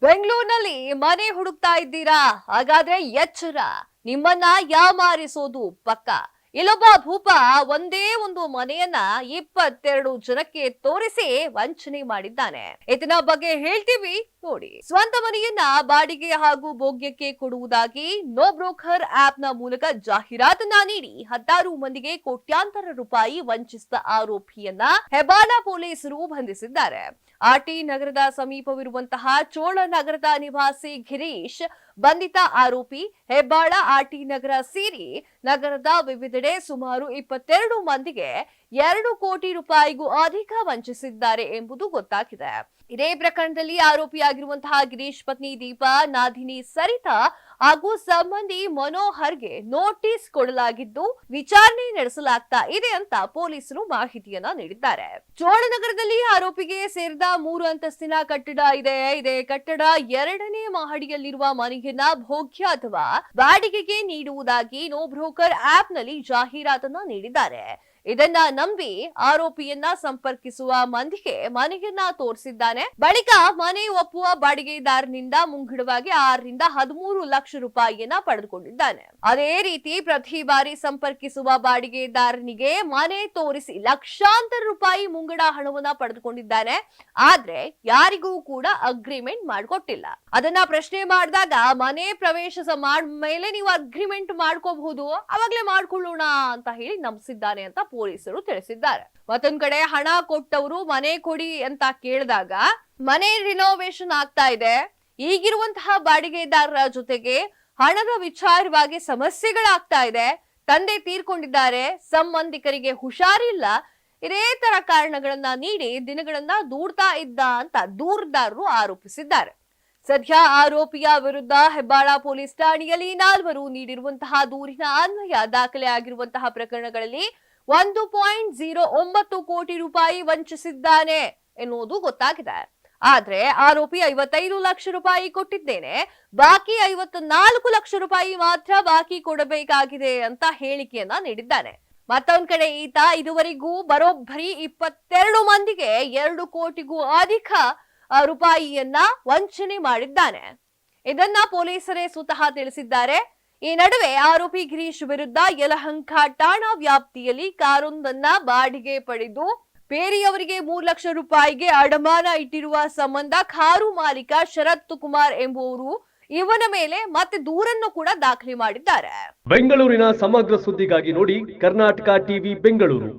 ಬೆಂಗಳೂರಿನಲ್ಲಿ ಮನೆ ಹುಡುಕ್ತಾ ಇದ್ದೀರಾ? ಹಾಗಾದ್ರೆ ಎಚ್ಚರ, ನಿಮ್ಮನ್ನ ಯಾಮಾರಿಸೋದು ಪಕ್ಕ. ಇಲ್ಲೊಬ್ಬ ಭೂಪ ಒಂದೇ ಒಂದು ಮನೆಯನ್ನ 22 ಜನಕ್ಕೆ ತೋರಿಸಿ ವಂಚನೆ ಮಾಡಿದ್ದಾನೆ. ಇದನ್ನ ಬಗ್ಗೆ ಹೇಳ್ತೀವಿ ನೋಡಿ. ಸ್ವಂತ ಮನೆಯನ್ನ ಬಾಡಿಗೆ ಹಾಗೂ ಭೋಗ್ಯಕ್ಕೆ ಕೊಡುವುದಾಗಿ ನೋ ಬ್ರೋಕರ್ ಆಪ್ ನ ಮೂಲಕ ಜಾಹೀರಾತನ್ನ ನೀಡಿ 16 ಮಂದಿಗೆ ಕೋಟ್ಯಾಂತರ ರೂಪಾಯಿ ವಂಚಿಸಿದ ಆರೋಪಿಯನ್ನ ಹೆಬ್ಬಾಳ ಪೊಲೀಸರು ಬಂಧಿಸಿದ್ದಾರೆ. ಆರ್ಟಿ ನಗರದ ಸಮೀಪವಿರುವಂತಹ ಚೋಳನಗರದ ನಿವಾಸಿ ಗಿರೀಶ್ ಬಂಧಿತ ಆರೋಪಿ. ಹೆಬ್ಬಾಳ ಆರ್ಟಿ ನಗರ ಸೇರಿ ನಗರದ ವಿವಿಧೆಡೆ ಸುಮಾರು 22 ಮಂದಿಗೆ 2 ಕೋಟಿ ರೂಪಾಯಿಗೂ ಅಧಿಕ ವಂಚಿಸಿದ್ದಾರೆ ಎಂಬುದು ಗೊತ್ತಾಗಿದೆ. ಇದೇ ಪ್ರಕರಣದಲ್ಲಿ ಆರೋಪಿಯಾಗಿರುವಂತಹ ಗಿರೀಶ್ ಪತ್ನಿ ದೀಪಾ, ನಾದಿನಿ ಸರಿತಾ ಹಾಗೂ ಸಂಬಂಧಿ ಮನೋಹರ್ಗೆ ನೋಟಿಸ್ ಕೊಡಲಾಗಿದ್ದು ವಿಚಾರಣೆ ನಡೆಸಲಾಗ್ತಾ ಇದೆ ಅಂತ ಪೊಲೀಸರು ಮಾಹಿತಿಯನ್ನ ನೀಡಿದ್ದಾರೆ. ಚೋಳನಗರದಲ್ಲಿ ಆರೋಪಿಗೆ ಸೇರಿದ 3 ಅಂತಸ್ತಿನ ಕಟ್ಟಡ ಇದೆ. ಇದೇ ಕಟ್ಟಡ 2ನೇ ಮಹಡಿಯಲ್ಲಿರುವ ಮನೆಯನ್ನ ಭೋಗ್ಯ ಅಥವಾ ಬಾಡಿಗೆಗೆ ನೀಡುವುದಾಗಿ ನೋ ಬ್ರೋಕರ್ ಆಪ್ ನಲ್ಲಿ ಜಾಹೀರಾತನ್ನ ನೀಡಿದ್ದಾರೆ. ಇದನ್ನ ನಂಬಿ ಆರೋಪಿಯನ್ನ ಸಂಪರ್ಕಿಸುವ ಮಂದಿಗೆ ಮನೆಯನ್ನ ತೋರಿಸಿದ್ದಾನೆ. ಬಳಿಕ ಮನೆ ಒಪ್ಪುವ ಬಾಡಿಗೆದಾರನಿಂದ ಮುಂಗಡವಾಗಿ 6 ರಿಂದ 13 ಲಕ್ಷ ರೂಪಾಯಿಯನ್ನ ಪಡೆದುಕೊಂಡಿದ್ದಾನೆ. ಅದೇ ರೀತಿ ಪ್ರತಿ ಬಾರಿ ಸಂಪರ್ಕಿಸುವ ಬಾಡಿಗೆದಾರನಿಗೆ ಮನೆ ತೋರಿಸಿ ಲಕ್ಷಾಂತರ ರೂಪಾಯಿ ಮುಂಗಡ ಹಣವನ್ನ ಪಡೆದುಕೊಂಡಿದ್ದಾನೆ. ಆದ್ರೆ ಯಾರಿಗೂ ಕೂಡ ಅಗ್ರಿಮೆಂಟ್ ಮಾಡಿಕೊಟ್ಟಿಲ್ಲ. ಅದನ್ನ ಪ್ರಶ್ನೆ ಮಾಡಿದಾಗ ಮನೆ ಪ್ರವೇಶ ಮೇಲೆ ನೀವು ಅಗ್ರಿಮೆಂಟ್ ಮಾಡ್ಕೋಬಹುದು, ಅವಾಗ್ಲೇ ಮಾಡ್ಕೊಳ್ಳೋಣ ಅಂತ ಹೇಳಿ ನಂಬಿಸಿದ್ದಾನೆ ಅಂತ ಪೊಲೀಸರು ತಿಳಿಸಿದ್ದಾರೆ. ಮತ್ತೊಂದ್ ಕಡೆ ಹಣ ಕೊಟ್ಟವರು ಮನೆ ಕೊಡಿ ಅಂತ ಕೇಳಿದಾಗ ಮನೆ ರಿನೋವೇಷನ್ ಆಗ್ತಾ ಇದೆ, ಈಗಿರುವಂತಹ ಬಾಡಿಗೆದಾರರ ಜೊತೆಗೆ ಹಣದ ವಿಚಾರವಾಗಿ ಸಮಸ್ಯೆಗಳಾಗ್ತಾ ಇದೆ, ತಂದೆ ತೀರ್ಕೊಂಡಿದ್ದಾರೆ, ಸಂಬಂಧಿಕರಿಗೆ ಹುಷಾರಿಲ್ಲ, ಇದೇ ತರ ಕಾರಣಗಳನ್ನ ನೀಡಿ ದಿನಗಳನ್ನ ದೂಡ್ತಾ ಇದ್ದ ಅಂತ ದೂರುದಾರರು ಆರೋಪಿಸಿದ್ದಾರೆ. ಸದ್ಯ ಆರೋಪಿಯ ವಿರುದ್ಧ ಹೆಬ್ಬಾಳ ಪೊಲೀಸ್ ಠಾಣೆಯಲ್ಲಿ 4 ನೀಡಿರುವಂತಹ ದೂರಿನ ಅನ್ವಯ ದಾಖಲೆ ಆಗಿರುವಂತಹ ಪ್ರಕರಣಗಳಲ್ಲಿ 1.09 ಕೋಟಿ ರೂಪಾಯಿ ವಂಚಿಸಿದ್ದಾನೆ ಎನ್ನುವುದು ಗೊತ್ತಾಗಿದೆ. ಆದ್ರೆ ಆರೋಪಿ 55 ಲಕ್ಷ ರೂಪಾಯಿ ಕೊಟ್ಟಿದ್ದೇನೆ, ಬಾಕಿ 54 ಲಕ್ಷ ರೂಪಾಯಿ ಮಾತ್ರ ಬಾಕಿ ಕೊಡಬೇಕಾಗಿದೆ ಅಂತ ಹೇಳಿಕೆಯನ್ನ ನೀಡಿದ್ದಾನೆ. ಮತ್ತೊಂದ್ ಕಡೆ ಈತ ಇದುವರೆಗೂ ಬರೋಬ್ಬರಿ 22 ಮಂದಿಗೆ 2 ಕೋಟಿಗೂ ಅಧಿಕ ರೂಪಾಯಿಯನ್ನ ವಂಚನೆ ಮಾಡಿದ್ದಾನೆ. ಇದನ್ನ ಪೊಲೀಸರೇ ಸ್ವತಃ ತಿಳಿಸಿದ್ದಾರೆ. ಈ ನಡುವೆ ಆರೋಪಿ ಗಿರೀಶ್ ವಿರುದ್ಧ ಯಲಹಂಕ ಠಾಣಾ ವ್ಯಾಪ್ತಿಯಲ್ಲಿ ಕಾರೊಂದನ್ನ ಬಾಡಿಗೆ ಪಡೆದು ಬೇರೆಯವರಿಗೆ 3 ಲಕ್ಷ ರೂಪಾಯಿಗೆ ಅಡಮಾನ ಇಟ್ಟಿರುವ ಸಂಬಂಧ ಕಾರು ಮಾಲೀಕ ಶರತ್ ಕುಮಾರ್ ಎಂಬುವರು ಇವನ ಮೇಲೆ ಮತ್ತೆ ದೂರನ್ನು ಕೂಡ ದಾಖಲೆ ಮಾಡಿದ್ದಾರೆ. ಬೆಂಗಳೂರಿನ ಸಮಗ್ರ ಸುದ್ದಿಗಾಗಿ ನೋಡಿ ಕರ್ನಾಟಕ ಟಿವಿ ಬೆಂಗಳೂರು.